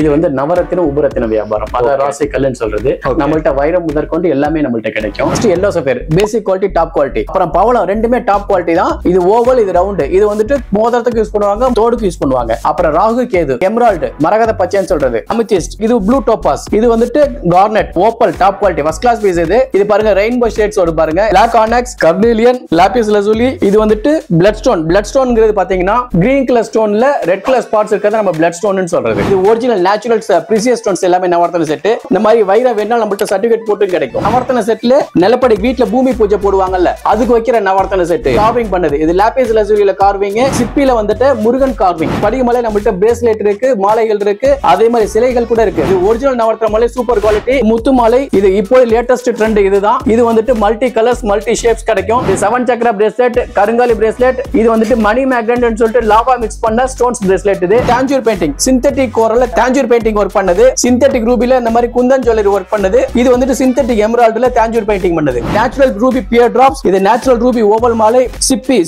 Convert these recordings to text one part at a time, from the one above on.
இது வந்து நவரத்தின உபரத்தின வியாபாரம். அதாவது ராசி கல்லுன்னு சொல்றது. நம்மள்ட்ட வைரம் முதற்கொண்டு எல்லாமே நம்மள்ட்ட கிடைக்கும். எல்லோ சஃபேர் பேசிக் குவாலிட்டி, டாப் குவாலிட்டி. அப்புறம் பவளம் ரெண்டுமே டாப் குவாலிட்டி தான். இது ஓவல், இது ரவுண்ட். இது வந்துட்டு மோதிரத்துக்கு யூஸ் பண்ணுவாங்க, தோடுக்கு யூஸ் பண்ணுவாங்க. அப்புறம் ராகு கேது, எமரால்டு மரகத பச்சைன்னு சொல்றது, அமித்திஸ்ட், இது ப்ளூ டோபாஸ், இது வந்துட்டு garnet, opal top quality first class piece. இது பாருங்க ரெயின்போ ஷேட்ஸ் ஓடு பாருங்க, black onyx, carnelian, lapis lazuli. இது வந்துட்டு பிளட் ஸ்டோன். பிளட் ஸ்டோன்ங்கிறது பாத்தீங்கன்னா கிரீன் கலர் ஸ்டோன்ல ரெட் கலர் ஸ்பாட்ஸ் இருக்கிறத நம்ம பிளட் ஸ்டோன்னு சொல்றது. இது ஒரிஜினல் நேச்சுரல் பிரீசியஸ் ஸ்டோன்ஸ் எல்லாமே நவரத்தின செட். இந்த மாதிரி வைரம் வேணா நம்மள்ட்ட சர்டிபிகேட் போட்டு கிடைக்கும். நவரத்தின செட்ல நிலப்படி வீட்ல பூமி பூஜை போடுவாங்கல்ல, அதுக்கு வைக்கிற நவரத்தின செட். கார்விங் பண்ணது இது லாபிஸ் லசூலில கார்விங், சிப்பில வந்துட்டு முருகன் கார்விங். படிமலை நம்மள்ட்ட பிரேஸ்லெட் இருக்கு, மாலைகள் இருக்கு, அதே மாதிரி சிலைகள் கூட இருக்கு. இது ஒரிஜினல் நவரத்தின மாலை, சூப்பர் குவாலிட்டி. முத்து மாலை இது இப்போ லேட்டஸ்ட் ட்ரெண்ட் இதுதான். இது வந்துட்டு மல்டி கலர்ஸ், மல்டி ஷேப்ஸ் கிடைக்கும். இது 7 சக்கர பிரேஸ்லெட், கருங்காலி பிரேஸ்லெட். இது வந்துட்டு மணி மேக்னெட்னு சொல்லிட்டு லாவா மிக்ஸ் பண்ண ஸ்டோன்ஸ் பிரேஸ்லெட். இது டாஞ்சூர் பெயிண்டிங், சிந்தெட்டிக் கோரல்ல டாஞ்சூர் பெயிண்டிங் ஒர்க் பண்ணது, சிந்தெட்டிக் ரூபில இந்த மாதிரி குந்தன் ஜுவல்லரி ஒர்க் பண்ணது. இது வந்துட்டு சிந்தெட்டிக் எமரால்டுல டாஞ்சூர் பெயிண்டிங் பண்ணது. நேச்சுரல் ரூபி பியர் டிராப்ஸ், இது நேச்சுரல் ரூபி ஓவல் மாலை.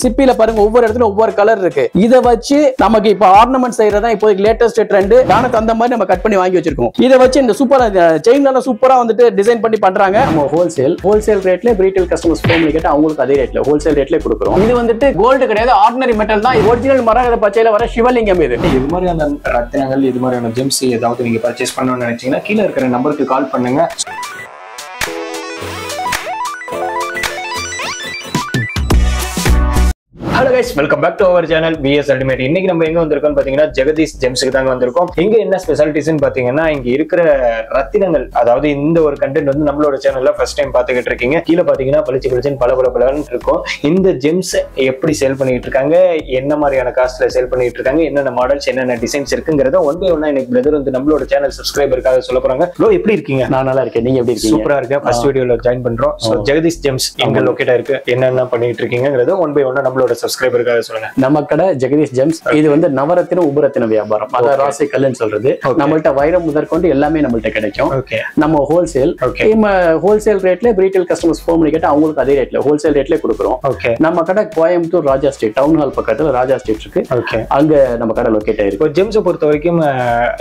சிப்பில பாருங்க ஒவ்வொரு இடத்துல ஒவ்வொரு கலர் இருக்கு. இத வச்சு நமக்கு இப்ப ஆர்னமெண்ட் செய்யறதா இப்போ லேட்டஸ்ட் ட்ரெண்ட். தானக்கு அந்த மாதிரி நம்ம கட் பண்ணி வாங்கி வச்சிருக்கோம். இத வச்சு இந்த சூப்பரா செயின்ல சூப்பரா வந்துட்டு டிசைன் பண்ணி பண்றாங்க. நம்ம ஹோல்சேல் ரேட்ல ரீட்டைல் கஸ்டமர்ஸ் ஃபோன் கேட்டா அவங்களுக்கு அதே ரேட்ல ஹோல்சேல் ரேட்ல கொடுக்குறோம். இது வந்துட்டு கோல்டு கிடையாது, ஆர்டினரி மெட்டல் தான். ஒரிஜினல் மரகத பச்சையில வர சிவலிங்கம். இது மாதிரியான ரத்தினங்கள், இது மாதிரியான ஜெம்ஸ் ஏதாவது நீங்க பர்ச்சேஸ் பண்ணணும்னு நினைச்சீங்கன்னா கீழே இருக்கிற நம்பருக்கு கால் பண்ணுங்க. Hello guys, welcome back to our channel PS ultimate. இன்னைக்கு நம்ம எங்க வந்திருக்கோம் பாத்தீங்கன்னா ஜெகதீஷ் ஜெம்ஸுக்கு தாங்க வந்திருக்கோம். இங்க என்ன ஸ்பெஷாலிட்டிஸ்ன்னு பாத்தீங்கன்னா இங்க இருக்கிற ரத்தினங்கள், அதாவது இந்த ஒரு கண்டென்ட் வந்து நம்மளோட சேனல்ல ஃபர்ஸ்ட் டைம் பாத்துக்கிட்டு இருக்கீங்க. கீழே பாத்தீங்கன்னா பளிச்சு பல இருக்கும். இந்த ஜெம்ஸ் எப்படி சேல் பண்ணிட்டு இருக்காங்க, என்ன மாதிரியான காஸ்ட்ல சேல் பண்ணிட்டு இருக்காங்க, என்னென்ன மாடல்ஸ், என்னென்ன டிசைன்ஸ் இருக்குங்கிறத ஒன் பை ஒன்னா எனக்கு பிரதர் வந்து நம்மளோட சேனல் சப்ஸ்கிரைபருக்காக சொல்ல போறாங்க. ப்ரோ எப்படி இருக்கீங்க? நான் நல்லா இருக்கேன், நீங்க எப்படி இருக்கீங்க? சூப்பரா இருக்கேன். ஃபர்ஸ்ட் வீடியோல ஜாயின் பண்றோம். சோ ஜெகதீஷ் ஜெம்ஸ் எங்க லொகேட் ஆயிருக்கு, என்னென்ன பண்ணிட்டு இருக்கீங்கங்கறத ஒன் பை ஒன்னா நம்மளோட சப்ஸ்கிரைபருக்காக சொல்லுங்க. நம்ம கடை ஜெகதீஷ் ஜெம்ஸ். இது வந்து நவரத்தின உபரத்தின வியாபாரம். அதாவது ராசி கல்லுன்னு சொல்றது. நம்மள்ட்ட வைரம் முதற்கொண்டு எல்லாமே நம்மள்ட்ட கிடைக்கும். நம்ம ஹோல்சேல் ரேட்ல ரீட்டைல் கஸ்டமர்ஸ் ஃபோன் கேட்டா அவங்களுக்கு அதே ரேட்ல ஹோல்சேல் ரேட்ல கொடுக்குறோம். நம்ம கடை கோயம்புத்தூர் ராஜா ஸ்ட்ரீட் டவுன் ஹால் பக்கத்துல ராஜா ஸ்ட்ரீட் இருக்கு. அங்க நம்ம கடை லொகேட் ஆயிருக்கு. ஜெம்ஸ் பொறுத்த வரைக்கும்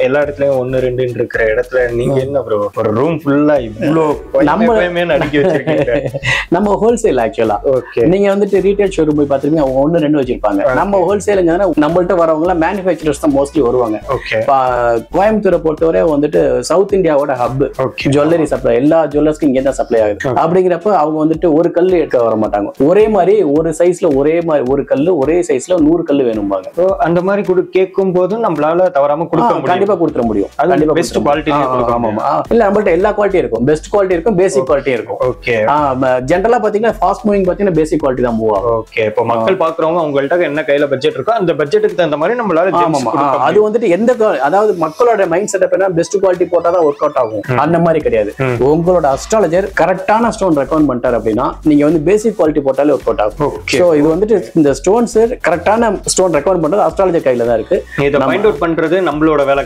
எல்லா இடத்துலயும் 1 2 இருக்கிற இடத்துல நீங்க என்ன ப்ரோ ஒரு ரூம் ஃபுல்லா இவ்ளோ அடுக்கி வச்சிருக்கீங்க? நம்ம ஹோல்சேல் ஆக்சுவலா. நீங்க வந்துட்டு ரீட்டைல் ஷோரூம் போய் பாத்துருப்பீங்க, அவங்க 1 2 வச்சிருப்பாங்க. நம்ம ஹோல்சேலுங்க நம்மள்ட்ட வரவங்க எல்லாம் மேனுஃபேக்சரர்ஸ் தான் மோஸ்ட்லி வருவாங்க. கோயம்புத்தூரை பொறுத்தவரை வந்துட்டு சவுத் இந்தியாவோட ஹப். ஜுவல்லரி சப்ளை எல்லா ஜுவல்லர்ஸ்க்கும் இங்கே தான் சப்ளை ஆகுது. அப்படிங்கிறப்ப அவங்க வந்துட்டு ஒரு கல் எடுக்க வர மாட்டாங்க. ஒரே மாதிரி ஒரு சைஸ்ல ஒரே மாதிரி ஒரு கல்லு ஒரே சைஸ்ல 100 கல் வேணும்பாங்க. அந்த மாதிரி கேட்கும் போது நம்மளால தவறாம கண்டிப்பா கொடுத்துட முடியும். Best quality. இல்ல நம்மள்ட்ட எல்லா குவாலிட்டி இருக்கும். பெஸ்ட் குவாலிட்டி இருக்கும், பேசிக் குவாலிட்டி இருக்கும். ஜென்ரலா பாத்தீங்கன்னா ஃபாஸ்ட் மூவிங் பாத்தீங்கன்னா பேசிக் குவாலிட்டி தான் மூவ் ஆகும். இப்போ மக்கள் பாக்குறவங்க உங்கள்ட்ட என்ன கையில பட்ஜெட் இருக்கோ அந்த பட்ஜெட்டுக்கு தகுந்த மாதிரி நம்மளால அது வந்துட்டு எந்த அதாவது மக்களோட மைண்ட் செட்டப் என்ன பெஸ்ட் குவாலிட்டி போட்டாதான் ஒர்க் அவுட் ஆகும் அந்த மாதிரி கிடையாது. உங்களோட அஸ்ட்ராலஜர் கரெக்டான ஸ்டோன் ரெக்கமெண்ட் பண்ணிட்டாரு அப்படின்னா நீங்க வந்து பேசிக் குவாலிட்டி போட்டாலே ஒர்க் அவுட் ஆகும். சோ இது வந்துட்டு இந்த ஸ்டோன்ஸ் கரெக்டான ஸ்டோன் ரெக்கமெண்ட் பண்றது அஸ்ட்ராலஜர் கையில தான் இருக்கு. இத ஃபைண்ட் அவுட் பண்றது நம்மளோட வேலை.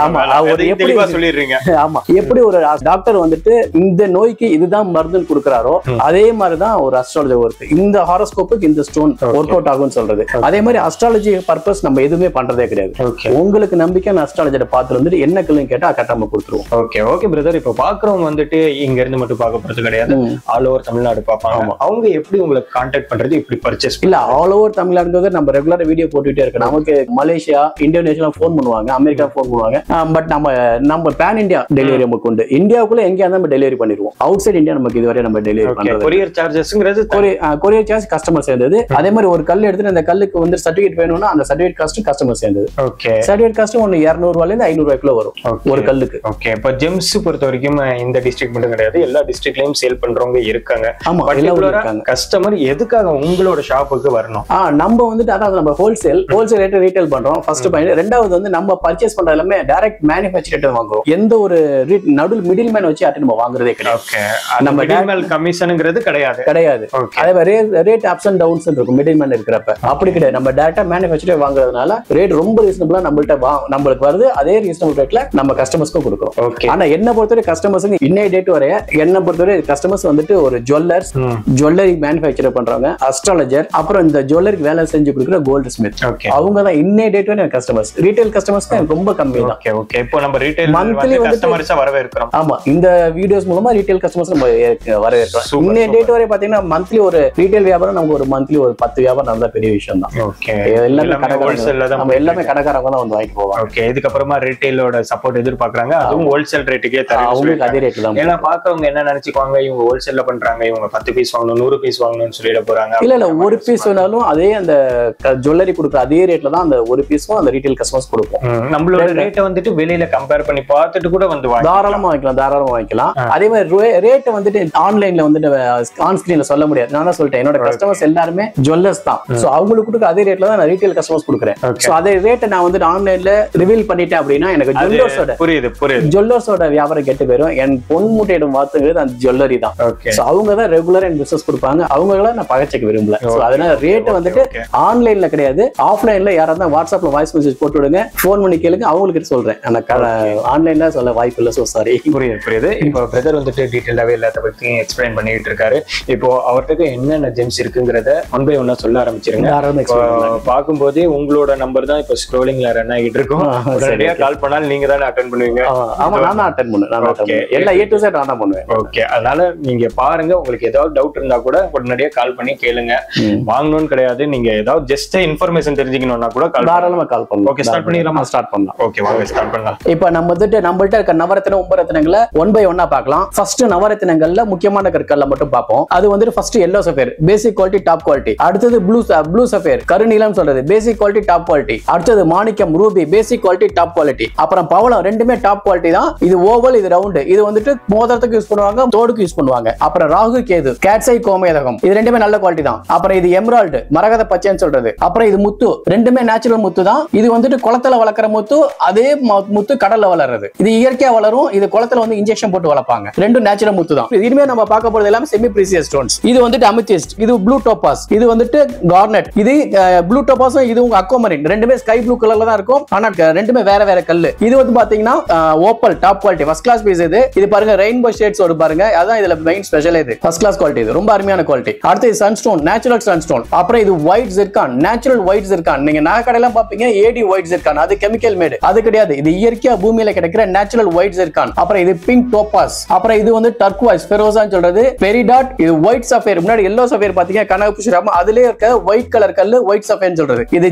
ஆமா, அவர் எப்படி சொல்லிடுறீங்க. ஆமா, எப்படி ஒரு டாக்டர் வந்துட்டு இந்த நோய்க்கு இதுதான் மருந்துன்னு கொடுக்கறாரோ அதே மாதிரிதான் ஒரு அஸ்ட்ராலஜர் ஒர்க். இந்த ஹாரோஸ்கோப்புக்கு இந்த ஸ்டோன் ஒர்க் அவுட் ஆகும்னு சொல்றது. அதே மாதிரி அஸ்ட்ராலஜி பர்பஸ் நம்ம எதுவுமே பண்றதே கிடையாது. உங்களுக்கு நம்பிக்கை அஸ்ட்ராலஜரை பார்த்து வந்துட்டு என்ன கல்லுன்னு கேட்டா கட்டாம கொடுத்துருவோம். ஓகே பிரதர், இப்ப பாக்குறவங்க வந்துட்டு இங்க இருந்து மட்டும் பார்க்க போறது கிடையாது, ஆல் ஓவர் தமிழ்நாடு பார்ப்பாங்க. அவங்க எப்படி உங்களுக்கு கான்டாக்ட் பண்றது, இப்படி பர்ச்சேஸ் இல்ல ஆல் ஓவர் தமிழ்நாடு நம்ம ரெகுலரா வீடியோ போட்டுட்டே இருக்கோம். நமக்கு மலேசியா, இந்தோனேஷியா போன் பண்ணுவாங்க, அமெரிக்கா போன் பண்ணுவாங்க. பட் நம்ம பேன் இந்தியா டெலிவரி நமக்கு உண்டு. இந்தியாவுக்குள்ள எங்கேயா நம்ம டெலிவரி பண்ணிடுவோம். அவுட் சைட் இந்தியா நமக்கு இதுவரை நம்ம டெலிவரி பண்றது. கொரியர் சார்ஜஸ்ங்கிறது கொரியர் சார்ஜ் கஸ்டமர் சேர்ந்தது. அதே மாதிரி ஒரு கல் எடுத்துட்டு அந்த கல்லுக்கு வந்து சர்டிபிகேட் வேணும்னா அந்த சர்டிபிகேட் காஸ்ட் கஸ்டமர் சேர்ந்தது. சர்டிபிகேட் காஸ்ட் ஒன்னு 200 ரூபாயில இருந்து 500 ரூபாய்க்குள்ள வரும் ஒரு கல்லுக்கு. இப்ப ஜெம்ஸ் பொறுத்த வரைக்கும் இந்த டிஸ்ட்ரிக்ட் மட்டும் கிடையாது, எல்லா டிஸ்ட்ரிக்ட்லயும் சேல் பண்றவங்க இருக்காங்க. கஸ்டமர் எதுக்காக உங்களோட ஷாப்புக்கு வரணும்? நம்ம வந்துட்டு அதாவது நம்ம ஹோல்சேல் ரேட் ரீட்டைல் பண்றோம் ஃபர்ஸ்ட் பாயிண்ட். ரெண்டாவது வந்து நம்ம பர்ச்சேஸ் பண்ற எல்லாமே டைரக்ட் மேனுஃபேக்சரர் வாங்குறோம். எந்த ஒரு நடுவில் மிடில் மேன் வச்சு நம்ம வாங்குறதே கிடையாது. நம்ம மிடில் மேன் கமிஷன்ங்கிறது கிடையாது. அதே மாதிரி rate ups and down bounce இருக்கும் மிடில் மேன் இருக்கிறப்ப. அப்படி கிடையாது, நம்ம டைரக்டா மேனுஃபேக்சரர் வாங்குறதுனால ரேட் ரொம்ப ரீசனபிளா நம்மளுக்கு வருது. அதே ரீசனபிள் ரேட்ல நம்ம கஸ்டமர்ஸ்க்கும் கொடுக்குறோம். ஆனா என்ன பொறுத்தவரை கஸ்டமர்ஸ்க்கு இன்னைய டேட் வரைய என்ன பொறுத்தவரை கஸ்டமர்ஸ் வந்துட்டு ஒரு ஜுவல்லரி மேனுஃபேக்சர் பண்றவங்க, அஸ்ட்ராலஜர், அப்புறம் இந்த ஜுவல்லரிக்கு வேலை செஞ்சு கொடுக்குற கோல்டு ஸ்மித், அவங்க தான் இன்னைய டேட் வரை கஸ்டமர்ஸ். ரீட்டைல் கஸ்டமர்ஸ் ரொம்ப கம்மி தான். இப்போ நம்ம ரீட்டைல் மந்த்லி கஸ்டமர்ஸா வரவேற்கிறோம். ஆமா, இந்த வீடியோஸ் மூலமா ரீட்டைல் கஸ்டமர்ஸ் நம்ம வரவேற்கிறோம். இன்னைய டேட் வரை பாத்தீங்கன்னா மந்த்லி ஒரு ரீட்டைல் வியாபாரம் நமக்கு ஒரு மந்த்லி ஒரு 10 வியாபாரம் நடந்த பெரிய விஷயம் தான். எல்லாமே கடைக்காரங்க தான் வந்து வாங்கிட்டு போவாங்க. ஓகே, இதுக்கப்புறமா ரீட்டைலோட சப்போர்ட் எதிர்பார்க்கறாங்க. அதுவும் ஹோல்சேல் ரேட்டுக்கே தரணும். அதே ரேட் தான். ஏன்னா பாக்குறவங்க என்ன நினைச்சுக்குவாங்க, இவங்க ஹோல்சேல்ல பண்றாங்க, இவங்க 10 பீஸ் வாங்கணும் 100 பீஸ் வாங்கணும்னு சொல்லிட போறாங்க. இல்ல ஒரு பீஸ் வேணாலும் அதே அந்த ஜுவல்லரி கொடுக்குற அதே ரேட்ல தான் அந்த ஒரு பீஸும் அந்த ரீட்டைல் கஸ்டமர்ஸ் கொடுப்போம். நம்மளோட ரேட்டை வந்துட்டு வெளியில கம்பேர் பண்ணி பார்த்துட்டு கூட வந்து தாராளமா வாங்கிக்கலாம். அதே மாதிரி ரேட்டை வந்துட்டு ஆன்லைன்ல வந்துட்டு ஆன் ஸ்கிரீன்ல சொல்ல முடியாது. நான் தான் சொல்லிட்டேன், என்னோட கஸ்டமர்ஸ் எல்லாருமே ஜுவல்லர்ஸ் தான். சோ அவங்களுக்கு கொடுக்க அதே ரேட்ல தான் நான் ரீட்டைல் கஸ்டமர்ஸ் கொடுக்குறேன். சோ அதே ரேட்டை நான் வந்துட்டு ஆன்லைன்ல ரிவீல் பண்ணிட்டேன் அப்படின்னா எனக்கு ஜுவல்லர்ஸோட வியாபாரம் கெட்டு போயிடும். என் பொன் மூட்டையிடும் வார்த்தைங்கிறது அந்த ஜுவல்லரி தான். சோ அவங்க தான் ரெகுலரா என் பிசினஸ் கொடுப்பாங்க. அவங்கள நான் பகச்சிக்க விரும்பல. சோ அதனால ரேட் வந்துட்டு ஆன்லைன்ல கிடையாது, ஆஃப்லைன்ல யாராவது வாட்ஸ்அப்ல வாய்ஸ் மெசேஜ் போட்டு விடுங்க, போன் பண்ணி கேளுங்க, அவங்களுக்கு சொல்றேன். ஆன்லைன்ல சொல்ல வாய்ப்பு இல்ல. So sorry. புரியுது. இப்போ பிரதர் வந்துட்டு டீடைலாவே எல்லாத்த பத்தி எக்ஸ்பிளைன் பண்ணிட்டு இருக்காரு. இப்போ அவர்கிட்ட என்னென்ன ஜெம்ஸ் இருக்குங்கிறத ஒன் பை ஒன்னா சொல்ல ஆரம்பிச்சிருங்க. பார்க்கும்போதே உங்களோட நம்பர் தான் இப்போ ஸ்க்ரோலிங்ல ரன் ஆகிட்டு இருக்கும். நிறைய கால் பண்ணாலும் நீங்க தானே அட்டென்ட் பண்ணுவீங்க. ஆமா, நான் தான் அட்டென்ட் பண்ணுவேன். எல்லா A to Z நான் தான் பண்ணுவேன். ஓகே, அதனால நீங்க பாருங்க, உங்களுக்கு ஏதாவது டவுட் இருந்தா கூட உடனடியா கால் பண்ணி கேளுங்க. வாங்கணும்னு கிடையாது, நீங்க ஏதாவது ஜஸ்ட் இன்ஃபர்மேஷன் தெரிஞ்சுக்கணும்னா கூட தாராளமா கால் பண்ணலாம். ஓகே, ஸ்டார்ட் பண்ணிடலாமா? ஸ்டார்ட் பண்ணலாம். ஓகே, வாங்க ஸ்டார்ட் பண்ணலாம். இப்போ நம்மள்ட்ட இருக்க நவரத்தின உபரத்தினங்களை ஒன் பை ஒன்னா பார்க்கலாம். ஃபர்ஸ்ட் நவரத்தினங்கள்ல முக்கியமான கற்கள்ல மட்டும் பார்ப்போம். அது வந்துட்டு ஃபர்ஸ்ட் எல்லோ சஃபேர், பேசிக் குவாலிட்டி டாப் குவாலிட்டி. அடுத்தது ப்ளூ சஃபேர், கருநீலம் சொல்றது, பேசிக் குவாலிட்டி டாப் குவாலிட்டி. அடுத்தது மாணிக்கம் ரூபி, பேசிக் குவாலிட்டி டாப் குவாலிட்டி. அப்புறம் பவளம், ரெண்டுமே டாப் குவாலிட்டி தான். இது ஓவல், இது ரவுண்ட். இது வந்துட்டு மோதிரத்துக்கு யூஸ் பண்ணுவாங்க, தோடுக்கு யூஸ் பண்ணுவாங்க. அப்புறம் ராகு கேது, கேட்ஸை கோமேதகம், இது ரெண்டுமே நல்ல குவாலிட்டி தான். அப்புறம் இது எமரால்டு, மரகத பச்சைன்னு சொல்றது. அப்புறம் இது முத்து, ரெண்டுமே நேச்சுரல் முத்து தான். இது வந்துட்டு குளத்துல வளர்க்குற முத்து, அதே முத்து கடல்ல வளர்றது. இது இயற்கையா வளரும், இது குளத்துல வந்து இன்ஜெக்ஷன் போட்டு வளர்ப்பாங்க. ரெண்டும் நேச்சுரல் முத்து தான். இனிமே நம்ம பார்க்க போறது எல்லாமே செமி பிரீசியஸ் ஸ்டோன்ஸ். இது வந்துட்டு அமெத்திஸ்ட், இது ப்ளூ டோபாஸ், இது வந்துட்டு கார்னெட். இது ப்ளூ டோபாஸும் இது உங்க அக்வாமரின், ரெண்டுமே ஸ்கை ப்ளூ கலர்ல தான் இருக்கும். ஆனா ரெண்டுமே வேற வேற கல்லு. இது வந்து பாத்தீங்கன்னா opal top quality first class piece. இது பாருங்க ரெயின்போ ஷேட்ஸ் ஓடு பாருங்க, அதான் இதுல மெயின் ஸ்பெஷல். இது ஃபர்ஸ்ட் கிளாஸ் குவாலிட்டி, இது ரொம்ப அருமையான குவாலிட்டி. அடுத்து சன்ஸ்டோன், நேச்சுரல் சன்ஸ்டோன். அப்புறம் இது white zircon, natural white zircon. நீங்க நகைக்கடையெல்லாம் பாப்பீங்க ஏடி ஒயிட் ஜிர்கான், அது கெமிக்கல் மேட். அது கிடையாது, இது இயற்கையா பூமியில கிடைக்கிற நேச்சுரல் ஒயிட் ஜிர்கான். அப்புறம் இது பிங்க் டோபாஸ். அப்புறம் இது வந்து டர்குவைஸ் ஃபெரோசான்னு சொல்றது, பெரிடாட். இது ஒயிட் சஃபேர், முன்னாடி எல்லோ சஃபேர் பாத்தீங்க கனகபுஷ்ராம, அதுலயே இருக்க ஒயிட் கலர் கல்லு ஒயிட் சஃபேர்னு சொல்றது. இது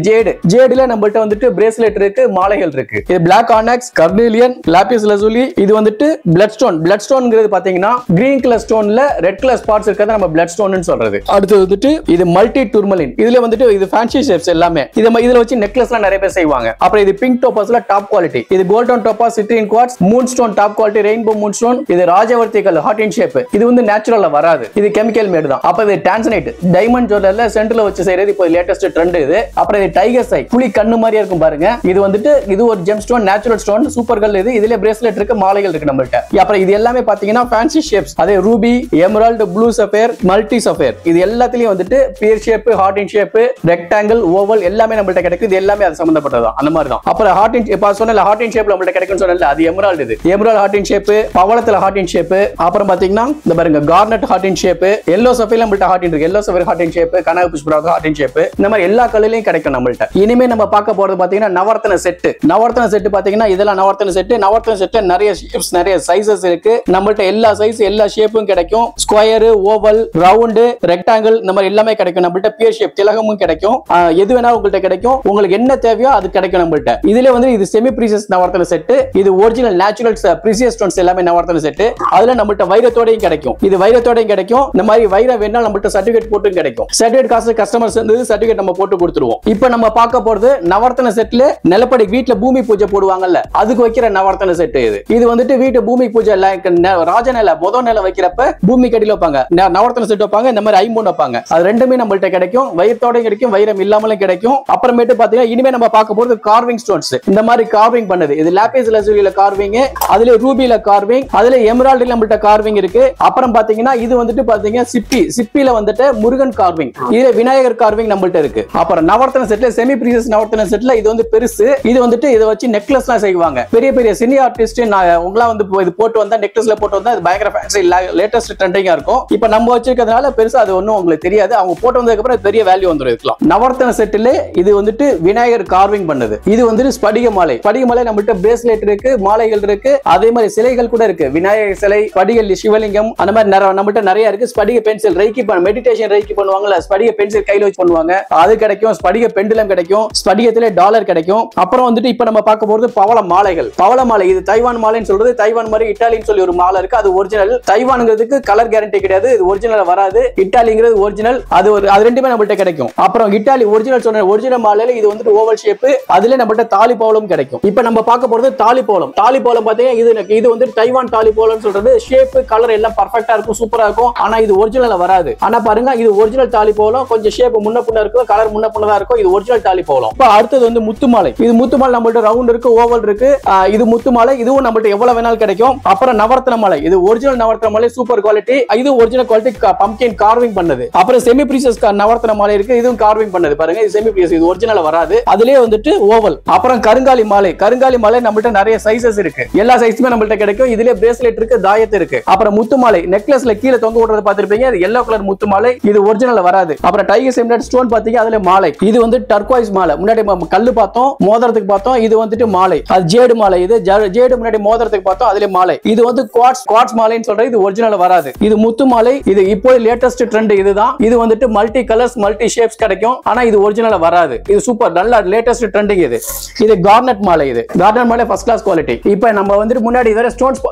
ஜேடுல நம்மள்ட்ட வந்துட்டு பிரேஸ்லெட் இருக்கு, மாலைகள் இருக்கு. இது black onyx, carnelian, lapis lazuli. இது வந்துட்டு பிளட் ஸ்டோன். பிளட் ஸ்டோன்ங்கிறது பாத்தீங்கன்னா கிரீன் கலர் ஸ்டோன்ல ரெட் கலர் ஸ்பாட்ஸ் இருக்கிறத நம்ம பிளட் ஸ்டோன்னு சொல்றது. அடுத்து வந்துட்டு இது மல்டி டூர்மலின். இதுல வந்துட்டு இது ஃபேன்சி ஷேப்ஸ் எல்லாமே இதுல வச்சு நெக்லஸ்லாம் நிறைய பேர் செய்வாங்க. அப்புறம் இது பிங்க் டோபாஸ்ல டாப் குவாலிட்டி. இது golden topaz, citrine quartz, Moon stone top quality, rainbow Moon stone. இது ராஜவர்த்தி கல், ஹார்ட் இன் ஷேப். இது வந்து நேச்சுரல்ல வராது, இது கெமிக்கல் மேட் தான். அப்ப இது டான்சனைட், டைமண்ட் ஜுவல்லர்ல சென்டர்ல வச்சு செய்யறது இப்போ லேட்டஸ்ட் ட்ரெண்ட் இது. அப்புறம் இது டைகர் சை, புலி கண்ணு மாதிரியா இருக்கும் பாருங்க. இது வந்துட்டு இது ஒரு GeM stone, natural stone, super கல். இது இதுல பிரேஸ்லெட் இருக்கு, மாலைகள் இருக்கு நம்மள்ட்ட. அப்புறம் இது எல்லாமே பாத்தீங்கன்னா ஃபேன்சி ஷேப்ஸ். அதே ruby, emerald, blue sapphire, multi sapphire. இது எல்லாத்துலயும் வந்துட்டு pear shape, heart in shape, rectangle, oval எல்லாமே நம்மள்ட்ட கிடைக்கும். இது எல்லாமே அது சம்பந்தப்பட்டது அந்த மாதிரி தான். அப்புறம் ஹார்ட் இன் இப்ப சொன்னல ஹார்ட் இன் ஷேப்ல நம்மள்ட்ட கிடைக்கும்னு சொன்னல, அது எமரால்டு. இது எமரால்டு ஹார்ட் இன் ஷேப், பவளத்துல ஹார்ட் இன் ஷேப். அப்புறம் பாத்தீங்கன்னா இந்த பாருங்க garnet heart in shape, yellow சஃபேர்ல நம்மள்ட்ட ஹார்ட் இன் இருக்கு, yellow sapphire heart in shape, கனகபுஷ்பராக ஹார்ட் இன் ஷேப். இந்த மாதிரி எல்லா கல்லுலயும் கிடைக்கும் நம்மள்ட்ட. இனிமே நம்ம பார்க்க போறது பாத்தீங்கன்னா நவரத்ன செட். நவரத்ன செட் பாத்தீங்கன்னா இதெல்லாம் நவரத்ன செட். நவரத்ன செட்ல நிறைய ஷேப்ஸ், நிறைய சைஸஸ் இருக்கு நம்மள்ட்ட. எல்லா சைஸ் எல்லா ஷேப்பும் கிடைக்கும். ஸ்கொயர், ஓவல், ரவுண்ட், ரெக்டாங்கிள், இந்த மாதிரி எல்லாமே கிடைக்கும் நம்மள்ட்ட. பியர் ஷேப் திலகமும் கிடைக்கும். எது வேணா உங்கள்ட்ட கிடைக்கும். உங்களுக்கு என்ன தேவையோ அது கிடைக்கும் நம்மள்ட்ட. இதுல வந்து இது செமி பிரீசியஸ் நவரத்ன செட். இது ஒரிஜினல் நேச்சுரல் பிரீசியஸ் ஸ்டோன்ஸ் எல்லாமே நவரத்ன செட். அதுல நம்மள்ட்ட வைரத்தோடையும் கிடைக்கும். இது வைரத்தோடையும் கிடைக்கும். இந்த மாதிரி வைரம் வேணா நம்மள்ட்ட சர்டிபிகேட் போட்டு கிடைக்கும். சர்டிபிகேட் காசு கஸ்டமர்ஸ் வந்து சர்டிபிகேட் நம்ம போட்டு கொடுத்துருவோம். இப்போ நம்ம பார்க்க போறது நவரத்ன செட்ல நிலப்படி வீட்ல பூமி பூஜை போடுவாங்கல்ல, அதுக்கு வைக்கிற நவரத்ன செட். இது வந்துட்டு வீட்டு பூமி பூஜை ராஜநிலை முதல் நிலை வைக்கிறப்ப பூமி கடியில வைப்பாங்க, நவரத்ன செட் வைப்பாங்க. இந்த மாதிரி ஐம்பொன் வைப்பாங்க. அது ரெண்டுமே நம்மள்ட்ட கிடைக்கும். வைரத்தோடையும் கிடைக்கும், வைரம் இல்லாமலும் கிடைக்கும். அப்புறமேட்டு பாத்தீங்கன்னா இனிமே நம்ம பார்க்க போறது கார்விங் ஸ்டோன்ஸ். இந்த மாதிரி கார்விங் பண்ணது. இது லாபிஸ் லசூலில கார்விங், அதுல ரூபில கார்விங், அதுல எமரால்டுல நம்மள்ட்ட கார்விங் இருக்கு. அப்புறம் பாத்தீங்கன்னா இது வந்துட்டு பாத்தீங்கன்னா சிப்பில வந்துட்டு முருகன் கார்விங். கார்விங், இதுல விநாயகர் கார்விங் நம்மள்ட்ட இருக்கு. அப்புறம் நவரத்ன செட்ல செமி பிரீசியஸ் நவரத்ன செட்ல இது வந்து பெருசு. இது வந்துட்டு இதை வச்சு நெக்லஸ்லாம் செய்வாங்க. பெரிய பெரிய சினி ஆர்டிஸ்ட் உங்களா வந்து இது போட்டு வந்தா நெக்லஸ்ல போட்டு வந்தா இது பயங்கர ஃபேன்சி லேட்டஸ்ட் ட்ரெண்டிங்கா இருக்கும். இப்போ நம்ம வச்சிருக்கிறதுனால பெருசா அது ஒன்றும் உங்களுக்கு தெரியாது. அவங்க போட்டு வந்ததுக்கு அப்புறம் பெரிய வேல்யூ வந்துடும். இருக்கலாம் நவரத்ன செட்டிலே இது வந்துட்டு விநாயகர் கார்விங் பண்ணது. இது வந்துட்டு ஸ்படிக மாலை. ஸ்படிக மாலை நம்மள்ட்ட பிரேஸ்லெட் இருக்கு, மாலைகள் இருக்கு, அதே மாதிரி சிலைகள் கூட இருக்கு. விநாயகர் சிலை, ஸ்படிக சிவலிங்கம், அந்த மாதிரி நம்மள்ட்ட நிறைய இருக்கு. ஸ்படிக பென்சில் ரைக்கி மெடிடேஷன் ரைக்கி பண்ணுவாங்கல்ல, ஸ்படிக பென்சில் கையில வச்சு பண்ணுவாங்க, அது கிடைக்கும். ஸ்படிக பெண்டுலம் கிடைக்கும், ஸ்படிகத்திலே டாலர் கிடைக்கும். அப்புறம் வந்துட்டு இப்ப நம்ம பார்க்க போறது பவள மாலைகள். பவள மாலை இது தைவான் மாலைன்னு சொல்றது. தைவான் மாதிரி இட்டாலின்னு சொல்லி ஒரு மாலை இருக்கு, அது ஒரிஜினல். தைவானுங்கிறதுக்கு கலர் கேரண்டி கிடையாது, இது ஒரிஜினல் வராது. இட்டாலிங்கிறது ஒரிஜினல், அது ரெண்டுமே நம்மள்ட்ட கிடைக்கும். அப்புறம் இட்டாலி ஒரிஜினல் சொன்ன ஒரிஜினல் மாலையில இது வந்து ஓவல் ஷேப், அதுல நம்மள்ட்ட தாலி பவளம் கிடைக்கும். இப்போ நம்ம பார்க்க போறது தாலி பவளம். தாலி பவளம் பாத்தீங்கன்னா இது வந்து தைவான் தாலி பவளம் சொல்றது. ஷேப் கலர் எல்லாம் பர்ஃபெக்ட்டா இருக்கும், சூப்பரா இருக்கும். ஆனா இது ஒரிஜினல் வராது. ஆனா பாருங்க இது ஒரிஜினல் தாலி பவளம். கொஞ்சம் ஷேப் முன்ன பின்ன இருக்கும், கலர் முன்ன பின்னதா இருக்கும். இது ஒரிஜினல் தாலி பவளம். இப்போ அடுத்தது வந்து முத்து மாலை. இது முத்து மாலை நம்மள்ட்ட ரவுண்ட் இருக்கு, ஓவல் இருக்கு. இது முத்து மாலை, இதுவும் நம்மள்ட்ட எவ்வளவு வேணாலும் கிடைக்கும். அப்புறம் நவரத்ன மாலை, இது ஒரிஜினல் நவரத்ன மாலை, சூப்பர் குவாலிட்டி. இது ஒரிஜினல் குவாலிட்டி, பம்ப்கின் கார்விங் பண்ணது. அப்புறம் செமி பிரீசியஸ் நவரத்ன மாலை இருக்கு, இதுவும் கார்விங் பண்ணது. பாருங்க இது செமி பிரீசியஸ், இது ஒரிஜினல் வராது. அதுலயே வந்துட்டு ஓவல். அப்புறம் கருங்காலி மாலை. கருங்காலி மாலை நம்மள்ட்ட நிறைய சைஸஸ் இருக்கு, எல்லா சைஸுமே நம்மள்ட்ட கிடைக்கும். இதுல பிரேஸ்லெட் இருக்கு, தாயத்து இருக்கு. அப்புறம் முத்து மாலை நெக்லஸ்ல கீழே தொங்க விடுறது பாத்திருப்பீங்க, அது yellow கலர் முத்து மாலை, இது ஒரிஜினல் வராது. அப்புறம் டைகர் எம்ப்ராய்டரி ஸ்டோன் பாத்தீங்க, அதுல மாலை. இது வந்து டர்குவைஸ் மாலை. முன்னாடி கல்லு பார்த்தோம், மோதிரத்துக்கு பார்த்தோம், இது வந்துட்டு மாலை. அது ஜேடு மாலை. இது ஜேடு முன்னாடி மோதிரத்துக்கு பார்த்தோம், அதுல மாலை. இது வந்து குவார்ட்ஸ் மாலைன்னு சொல்றது, இது ஒரிஜினல் வராது. இது முத்து மாலை, இது இப்போ லேட்டஸ்ட் ட்ரெண்ட் இதுதான். இது வந்துட்டு மல்டி கலர்ஸ் மல்டி ஷேப்ஸ் கிடைக்கும், ஆனா இது ஒரிஜினல் வராது. இது சூப்பர் நல்ல லேட்டஸ்ட் ட்ரெண்டிங். இது கார்னட் மாலை. இது கார்னட் மாலை ஃபர்ஸ்ட் கிளாஸ் குவாலிட்டி. இப்போ நம்ம வந்துட்டு முன்னாடி வேற ஸ்டோன்ஸ்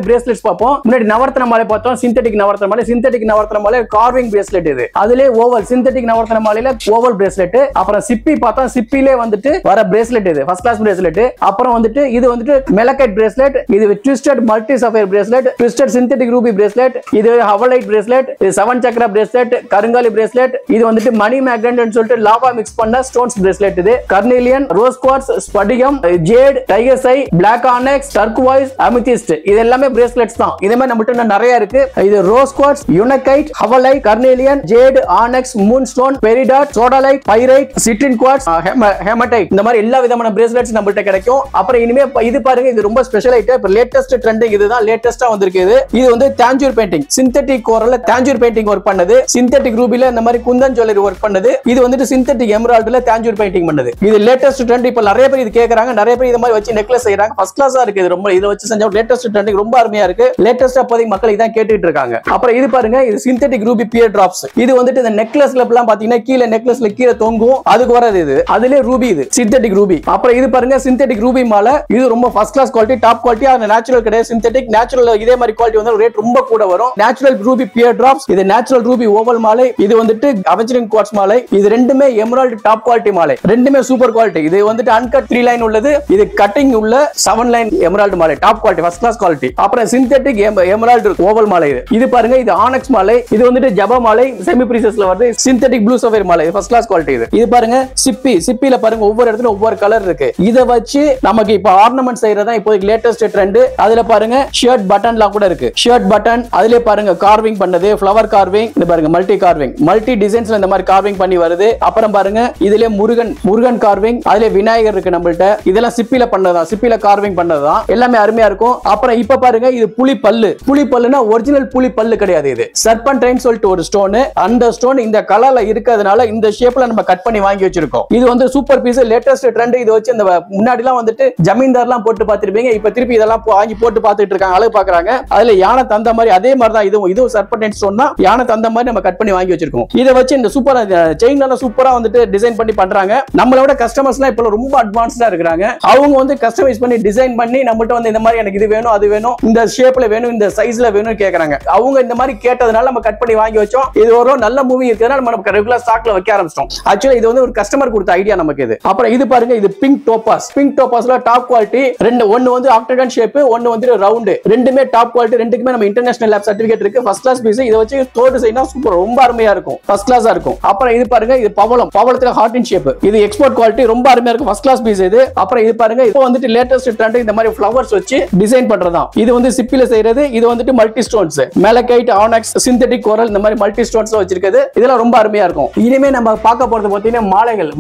பிரேஸ்லெட்ஸ் பார்ப்போம். முன்னாடி நவரத்ன மாலை பார்த்தோம், சிந்தெடிக் நவரத்ன மாலை. சிந்தெடிக் நவரத்ன மாலை கார்விங் பிரேஸ்லெட். இது அதுல ஓவல் சிந்தெடிக் நவரத்ன மாலையில ஓவல் பிரேஸ்லெட். அப்புறம் சிப்பி பார்த்தோம், சிப்பிலே வந்துட்டு வர பிரேஸ்லெட், இது ஃபர்ஸ்ட் கிளாஸ் பிரேஸ்லெட். அப்புறம் வந்துட்டு இது வந்துட்டு மெலக்கைட் பிரேஸ்லெட். இது twisted multi sapphire bracelet, twisted synthetic Ruby bracelet. இது ஹவலைட் பிரேஸ்லெட், இது 7 சக்கர பிரேஸ்லெட், கருங்காலி பிரேஸ்லெட். இது வந்துட்டு மணி மேக்னெட் சொல்லிட்டு லாவா மிக்ஸ் பண்ண ஸ்டோன்ஸ் பிரேஸ்லெட். இது கர்னேலியன், ரோஸ் குவார்ட்ஸ், ஸ்படிகம், jade, tiger eye, black onyx, turquoise, amethyst. இது எல்லாமே பிரேஸ்லெட்ஸ் தான். இதே மாதிரி நம்மகிட்ட நிறைய இருக்கு. இது rose quartz, unakite, howlite, carnelian, jade, onyx, moon stone, peridot, sodalite, pyrite, citrine quartz, hematite. இந்த மாதிரி எல்லா விதமான பிரேஸ்லெட்ஸ் நம்மகிட்ட கிடைக்கும். அப்புறம் இனிமே இது பாருங்க, இது ரொம்ப ஸ்பெஷல் ஐட்டம். இப்ப லேட்டஸ்ட் ட்ரெண்டிங் இதுதான், லேட்டஸ்டா வந்திருக்கு. இது வந்து தாஞ்சூர் பெயிண்டிங், சிந்தெடிக் கோரல்ல தாஞ்சூர் பெயிண்டிங் ஒர்க் பண்ணது. சிந்தெடிக் ரூபில இந்த மாதிரி குந்தன் ஜுவல்லரி ஒர்க் பண்ணது. இது வந்துட்டு சிந்தெடிக் எமரால்ட்ல தாஞ்சூர் பெயிண்டிங் பண்ணது. இது லேட்டஸ்ட் ட்ரெண்ட். இப்ப நிறைய பேர் இது கேக்குறாங்க, நிறைய பேர் இந்த மாதிரி வச்சு நெக்லஸ் செய்யறாங்க. ஃபர்ஸ்ட் கிளாஸா இருக்கு. இது ரொம்ப இத வச்சு செஞ்ச லேட்டஸ்ட் ட்ரெண்டிங் ரொம்ப அருமையா இருக்கு. லேட்டஸ்டா இப்போதைக்கு மக்கள் இதான் கேட்டுட்டு இருக்காங்க. அப்புறம் இது பாருங்க, இது சிந்தெடிக் ரூபி பியர் டிராப்ஸ். இது வந்துட்டு இந்த நெக்லஸ்ல எல்லாம் பாத்தீங்கன்னா கீழே நெக்லஸ்ல கீழே தொங்கும், அதுக்கு வரது இது. அதுல ரூபி, இது சிந்தெடிக் ரூபி. அப்புறம் இது பாருங்க சிந்தெடிக் ரூபி மாலை. இது ரொம்ப first class quality, top quality. அது நேச்சுரல் கிடையாது, சிந்தெடிக். நேச்சுரல் இதே மாதிரி குவாலிட்டி வந்து ரேட் ரொம்ப கூட வரும். Natural ruby pear drops. இது நேச்சுரல் ரூபி ஓவல் மாலை. இது வந்துட்டு அவெஞ்சரிங் குவார்ட்ஸ் மாலை. இது ரெண்டுமே எமரால்ட் டாப் குவாலிட்டி மாலை. ரெண்டுமே சூப்பர் குவாலிட்டி. இது வந்துட்டு அன்கட் 3 லைன் உள்ளது. இது கட்டிங் உள்ள 7 லைன் எமரால்ட் மாலை, top quality, first class quality. அப்புறம் சிந்தெடிக் எமரால்ட் ஓவல் மாலை. இது பாருங்க, இது ஆனெக்ஸ் மாலை. இது வந்துட்டு ஜபா மாலை, செமி பிரீசியஸ்ல வருது. சிந்தெடிக் ப்ளூ சஃபயர் மாலை, ஃபர்ஸ்ட் கிளாஸ் குவாலிட்டி. இது பாருங்க சிப்பில பாருங்க ஒவ்வொரு இடத்துல ஒவ்வொரு கலர் இருக்கு. இத வச்சு நமக்கு இப்ப ஆர்னமெண்ட் செய்யறதா இப்போதைக்கு லேட்டஸ்ட் ட்ரெண்ட். அதுல பாருங்க ஷர்ட் பட்டன்லாம் கூட இருக்கு. ஷர்ட் பட்டன் அதுல பாருங்க கார்விங் பண்ணது, ஃப்ளவர் கார்விங். இது பாருங்க மல்டி கார்விங், மல்டி டிசைன்ஸ்ல இந்த மாதிரி கார்விங் பண்ணி வருது. அப்புறம் பாருங்க இதுல முருகன் கார்விங், அதுல விநாயகர் இருக்கு நம்மள்ட்ட. இதெல்லாம் சிப்பில பண்ணதுதான், சிப்பில கார்விங் பண்ணதுதான். எல்லாமே அருமையா இருக்கும். அப்புறம் இப்ப பாருங்க இது புலி பல்லு. புலி பல்லுனா ஒரிஜினல் புலி பல்லு கிடையாது. இது சர்பன்டைன் சொல்லிட்டு ஒரு ஸ்டோன். அந்த ஸ்டோன் இந்த கலர்ல இருக்கிறதுனால இந்த ஷேப்ல நம்ம கட் பண்ணி வாங்கி வச்சிருக்கோம். இது வந்து சூப்பர் பீஸ், லேட்டஸ்ட் ட்ரெண்ட். இது வச்சு இந்த முன்னாடி எல்லாம் வந்துட்டு ஜமீன்தார்லாம் போட்டு பார்த்திருப்பீங்க. இப்ப திருப்பி இதெல்லாம் வாங்கி போட்டு பார்த்துட்டு இருக்காங்க, அழகு பாக்குறாங்க. அதுல யானை தந்த மாதிரி அதே மாதிரி தான் இதுவும் சர்பன்டைன் ஸ்டோன் தான். யானை தந்த மாதிரி நம்ம கட் பண்ணி வாங்கி வச்சிருக்கோம். இதை வச்சு இந்த சூப்பரா செயின் எல்லாம் சூப்பரா வந்துட்டு டிசைன் பண்ணி பண்றாங்க. நம்மளோட கஸ்டமர்ஸ்லாம் இப்ப ரொம்ப அட்வான்ஸ்டா இருக்காங்க. அவங்க வந்து கஸ்டமைஸ் பண்ணி டிசைன் பண்ணி நம்மகிட்ட வந்து இந்த மாதிரி எனக்கு இது வேணும், அது வேணும், இந்த ஷேப்ல வேணும், இந்த சைஸ்ல வேணும் கேக்குறாங்க. அவங்க இந்த மாதிரி கேட்டதுனால நம்ம கட் பண்ணி வாங்கி வச்சோம். இது ஒரு நல்ல மூவி இருக்கிறதுனால நம்ம ரெகுலர் ஸ்டாக்ல வைக்க ஆரம்பிச்சிட்டோம். ஆக்சுவலி இது வந்து ஒரு கஸ்டமர் கொடுத்த ஐடியா நமக்கு இது. அப்புறம் இது பாருங்க, இது பிங்க் டோபாஸ். பிங்க் டோபாஸ்ல டாப் குவாலிட்டி. ஒன்னு வந்து ஆக்டகன் ஷேப், ஒன்னு வந்து ரவுண்ட். ரெண்டுமே டாப் குவாலிட்டி. ரெண்டுக்குமே நம்ம இன்டர்நேஷனல் லேப் சர்டிபிகேட் இருக்கு. First class piece. இத வச்சு தோடு செய்யனா சூப்பர், ரொம்ப அருமையா இருக்கும். ஃபர்ஸ்ட் கிளாஸா இருக்கும். அப்புறம் இது பாருங்க, இது பவளம். பவளத்துல ஹார்ட் இன் ஷேப். இது எக்ஸ்போர்ட் குவாலிட்டி, ரொம்ப அருமையா இருக்கும். ஃபர்ஸ்ட் கிளாஸ் பீஸ் இது. அப்புறம் இது பாருங்க, இப்போ வந்துட்டு லேட்டஸ்ட் ட்ரெண்ட் இந்த மாதிரி ஃப்ளவர்ஸ் வச்சு டிசைன் பண்றதா. இது வந்து சிப்பில செய்யறது. இது வந்துட்டு மல்டி ஸ்டோன்ஸ், மெலக்கைட், ஆனெக்ஸ், சிந்தெடிக் கோரல், இந்த மாதிரி மல்டி ஸ்டோன்ஸ் வச்சிருக்கிறது. இருக்குது. இதெல்லாம் ரொம்ப அருமையா இருக்கும். இனிமே நம்ம பார்க்க போறது பாத்தீங்கன்னா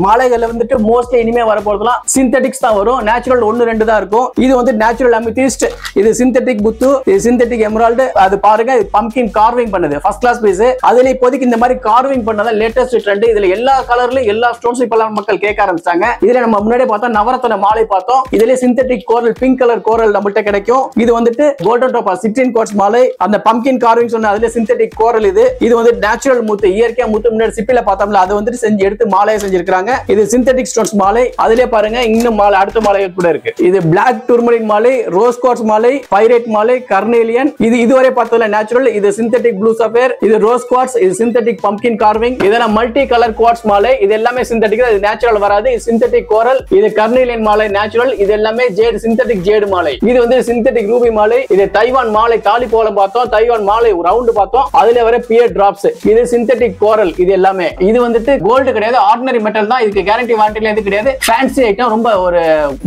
மாலைகள்ல வந்துட்டு மோஸ்ட்லி இனிமே வர போறதுலாம் சிந்தெடிக்ஸ் தான் வரும். நேச்சுரல் 1-2 தான் இருக்கும். இது வந்து நேச்சுரல் அமிதிஸ்ட், இது சிந்தெடிக் முத்து, இது சிந்தெடிக் எமரால்டு. அது பாருங்க, இது பம்ப்கின் கார்விங் பண்ணது ஃபர்ஸ்ட் கிளாஸ் பீஸ். அதுல இப்போதைக்கு இந்த மாதிரி கார்விங் பண்ணத லேட்டஸ்ட் ட்ரெண்ட். இதுல எல்லா கலர்லயும் எல்லா ஸ்டோன்ஸ் இப்ப மக்கள் கேட்க ஆரம்பிச்சாங்க. இதுல நம்ம முன்னாடியே பார்த்தோம் நவரத்ன மாலை பார்த்தோம். இதுல சிந்தெடிக் கோரல், பிங்க் கலர் கோரல் நம்மள்ட்ட கிடைக்கும். இது வந்துட்டு கோல்டன் டாப்பர் 16 குவார்ட்ஸ் மாலை. அந்த பம்ப்கின் கார்விங் சொன்ன அதுல சிந்தெடிக் கோரல். இது வந்து நேச்சுரல் முத்து, இயற்கையா முத்து. முன்னாடி சிப்பில பார்த்தோம்ல, அது வந்துட்டு செஞ்சு எடுத்து மாலையை செஞ்சிருக்காங்க. இது சிந்தெடிக் ஸ்டோன்ஸ் மாலை. அதுலயே பாருங்க இன்னும் மாலை, அடுத்த மாலைகள் கூட இருக்கு. இது பிளாக் டூர்மரின் மாலை, ரோஸ் குவார்ட்ஸ் மாலை, பைரேட் மாலை, கர்னேலியன். இது இதுவரை பார்த்ததுல நேச்சுரல். இது சிந்தெடிக் ப்ளூ சஃபேர், இது ரோஸ் குவார்ட்ஸ், இது சிந்தெடிக் பம்ப்கின் கார்விங். இதெல்லாம் மல்டி கலர் குவார்ட்ஸ் மாலை. இது எல்லாமே சிந்தெடிக், இது நேச்சுரல் வராது. இது சிந்தெடிக் கோரல், இது கர்னேலியன் மாலை நேச்சுரல். இது எல்லாமே ஜேட், சிந்தெடிக் ஜேட் மாலை. இது வந்து சிந்தெடிக் ரூபி மாலை. இது தைவான் மாலை, தாலி போலம் பார்த்தோம். தைவான் மாலை ரவுண்ட் பார்த்தோம். அதுல வர பியர் டிராப்ஸ். இது சிந்தெடிக் கோரல். இது எல்லாமே இது வந்துட்டு கோல்டு கிடையாது, ஆர்டினரி மெட்டல் தான். இதுக்கு கேரண்டி வாரண்டில எது கிடையாது. ஃபேன்சி ஐட்டம், ரொம்ப ஒரு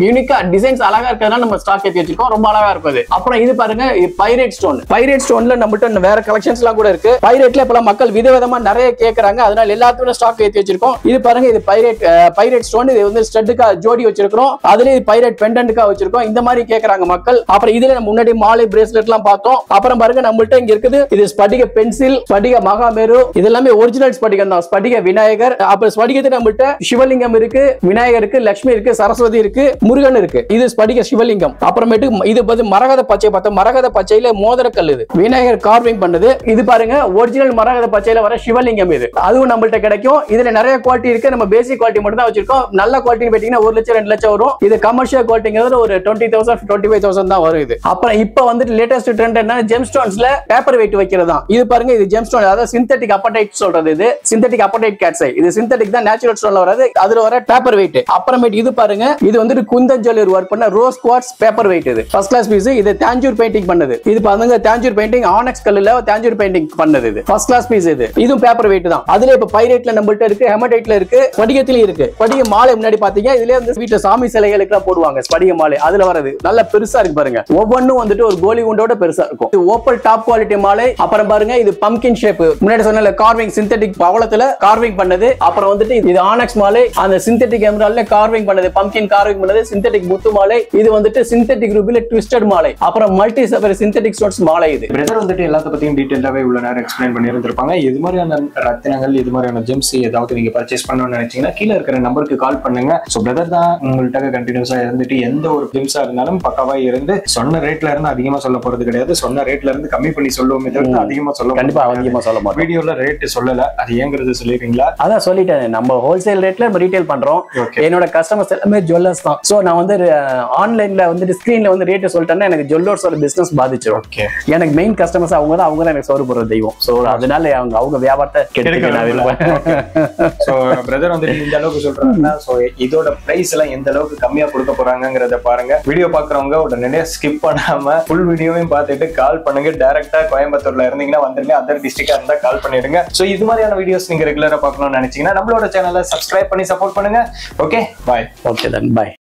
யூனிக்கா டிசைன்ஸ் அழகா இருக்கிறதுனால நம்ம ஸ்டாக் ஏத்தி வச்சிருக்கோம். ரொம்ப அழகா இருக்குது. அப்புறம் இது பாருங்க, பைரேட் ஸ்டோன். பைரேட் ஸ்டோன்ல நம்மகிட்ட வேற கலெக்ஷன்ஸ் எல்லாம் கூட இருக்கு. பைரேட்ல இப்ப மக்கள் விதவிதமா நிறைய கேக்குறாங்க. அதனால எல்லாத்துக்கும் ஸ்டாக் ஏத்தி வச்சிருக்கோம். இது பாருங்க, இது பைரேட் ஸ்டோன். இது வந்து ஸ்டட்டுக்கா ஜோடி வச்சிருக்கோம். அதுல இது பைரேட் பெண்டன்ட்கா வச்சிருக்கோம். இந்த மாதிரி கேக்குறாங்க மக்கள். அப்புறம் இதுல நம்ம முன்னாடி மாலை பிரேஸ்லெட் எல்லாம் பார்த்தோம். அப்புறம் பாருங்க நம்மள்ட்ட இங்க இருக்குது, இது ஸ்படிக பென்சில், ஸ்படிக மகாமேரு. இது எல்லாமே ஒரிஜினல் ஸ்படிகம் தான். ஸ்படிக விநாயகர். அப்புறம் ஸ்படிகத்துல நம்மள்ட்ட சிவலிங்கம் இருக்கு, விநாயகர் இருக்கு, லட்சுமி இருக்கு, சரஸ்வதி இருக்கு, முருகன் இருக்கு. இது ஸ்படிக சிவலிங்கம். அப்புறமேட்டு இது வந்து மரகத பச்சை பார்த்தோம். மரகத பச்சையில மோதிரக்கல், இது விநாயகர் கார்விங் பண்ணது. இது பாருங்க ஒரிஜினல் மரகத பச்சையில வர சிவலிங்கம். இது அதுவும் நம்மள்ட்ட கிடைக்கும். இதுல நிறைய குவாலிட்டி இருக்கு. நம்ம பேசிக் குவாலிட்டி மட்டும் தான் வச்சிருக்கோம். நல்ல குவாலிட்டி பாத்தீங்கன்னா 1 லட்சம் 2 லட்சம் வரும். இது கமர்ஷியல் குவாலிட்டிங்கிறது ஒரு 20,000 25,000 தான் வரும். இது அப்புறம் இப்ப வந்துட்டு லேட்டஸ்ட் ட்ரெண்ட் என்ன, ஜெம் ஸ்டோன்ஸ்ல பேப்பர் வெயிட் வைக்கிறதா. இது பாருங்க, இது ஜெம் ஸ்டோன், அதாவது சிந்தெடிக் அப்படைட் சொல்றது. இது சிந்தெடிக் அப்படைட் கேட்ஸை. இது சிந்தெடிக் தான், நேச்சுரல் ஸ்டோன்ல வராது. அதுல வர பேப்பர் வெயிட். அப்புறமேட்டு இது பாருங்க, இது வந்துட்டு குந்தன் ஜுவல்லரி ஒர்க் பண்ண ரோஸ் குவார்ட்ஸ் பேப்பர் வெயிட். இது ஃபர்ஸ்ட் கிளாஸ் பீஸ். இது தாஞ்சூர் பெயிண்டிங் பண்ணது. இது பாருங்க, தாஞ்சூர் பெயிண்டிங் ஆனக்ஸ் கல்லுல தாஞ்சூர் பெயிண்டிங் பண்ணது. இது ஃபர்ஸ்ட் கிளாஸ் பீஸ். இதுவும் பேப்பர் வெயிட் தான். அதுல இப்ப பைரேட்ல நம்மள்ட்ட இருக்கு, ஹெமடைட்ல இருக்கு, ஸ்படிகத்திலயும் இருக்கு. ஸ்படிக மாலை முன்னாடி பாத்தீங்க, இதுல வந்து வீட்டுல சாமி சிலைகளுக்கு போடுவாங்க ஸ்படிக மாலை. அதுல வரது நல்ல பெருசா இருக்கு பாருங்க. ஒவ்வொன்னும் வந்துட்டு ஒரு கோலி குண்டோட பெருசா இருக்கும். இது ஓப்பல் டாப் குவாலிட்டி மாலை. அப்புறம் பாருங்க, இது பம்ப்கின் ஷேப். முன்னாடி சொன்ன கார்விங் சிந்தெடிக் பவளத்துல கார்விங் பண்ணது. அப்புறம் வந்துட்டு இது ஆனக்ஸ் மாலை, அந்த சிந்தெடிக் எமரால்ட்ல கார்விங் பண்ணது, பம்ப்கின் கார்விங் பண்ணது, சிந்தெடிக் முத்து மாலை. இது வந்துட்டு சிந்தெடிக் ரூபில ட்விஸ்டட் மாலை. அப்புறம் மல்டி சஃபர் சிந்தெடிக் ஸ்டோன்ஸ் மாலை. இது பிரதர் வந்துட்டு எல்லாத்த பத்தியும் டீடைலாவே இவ்வளவு நேரம் எக்ஸ்பிளைன் பண்ணி இருந்திருப்பாங்க. இது மாதிரியான ரத்தினங்கள், இது மாதிரியான ஜெம்ஸ் ஏதாவது நீங்க பர்ச்சேஸ் பண்ணணும்னு நினைச்சீங்கன்னா கீழே இருக்கிற நம்பருக்கு கால் பண்ணுங்க. சோ பிரதர் தான் உங்கள்கிட்ட கண்டினியூஸா இருந்துட்டு எந்த ஒரு ஜெம்ஸா இருந்தாலும் பக்காவா இருந்து சொன்ன ரேட்ல இருந்து அதிகமா சொல்ல போறது கிடையாது. சொன்ன ரேட்ல இருந்து கம்மி பண்ணி சொல்லுவோமே தவிர அதிகமா சொல்ல கண்டிப்பா அதிகமா சொல்ல மாட்டோம். வீடியோல ரேட் சொல்லல, அது ஏங்கிறது சொல்லிருக்கீங்களா? அதான் சொல்லிட்டேன், நம்ம ஹோல்சேல் ரேட்ல ரீட்டைல் பண்றோம். என்னோட கஸ்டமர்ஸ் எல்லாமே ஜுவல்லர்ஸ் தான். சோ நான் வந்து ஆன்லைன்ல வந்து ஸ்கிரீன்ல வந்து ரேட் சொல்லிட்டேன்னா எனக்கு ஜுவல்லர்ஸோட பிசினஸ் பாதிச்சிடும். எனக்கு மெயின் கஸ்டமர்ஸ் அவங்க தான். அவங்க தான் எனக்கு சோறு போடுற தெய்வம். சோ அதனால அவங்க வியாபாரத்தை கெடுக்க நான் விரும்புறேன். சோ பிரதர் வந்து இந்த அளவுக்கு சொல்றாங்கன்னா சோ இதோட பிரைஸ் எல்லாம் எந்த அளவுக்கு கம்மியா கொடுக்க போறாங்கங்கறத பாருங்க. வீடியோ பாக்குறவங்க உடனே ஸ்கிப் பண்ணாம ஃபுல் வீடியோவையும் பார்த்துட்டு கால் பண்ணுங்க. டைரக்டா கோயம்புத்தூர்ல இருந்தீங்கன்னா வந்துருங்க, அதர் டிஸ்ட்ரிக்டா இருந்தா கால் பண்ணிடுங்க. சோ இது மாதிரியான வீடியோஸ் நீங்க ரெகுலரா பார்க்கணும்னு நினைச்சீங்கன்னா நம்மளோட சேனலை சப்ஸ்கிரைப் பண்ணி சப்போர்ட் பண்ணுங்க. ஓகே, பாய். ஓகே, தென் பாய்.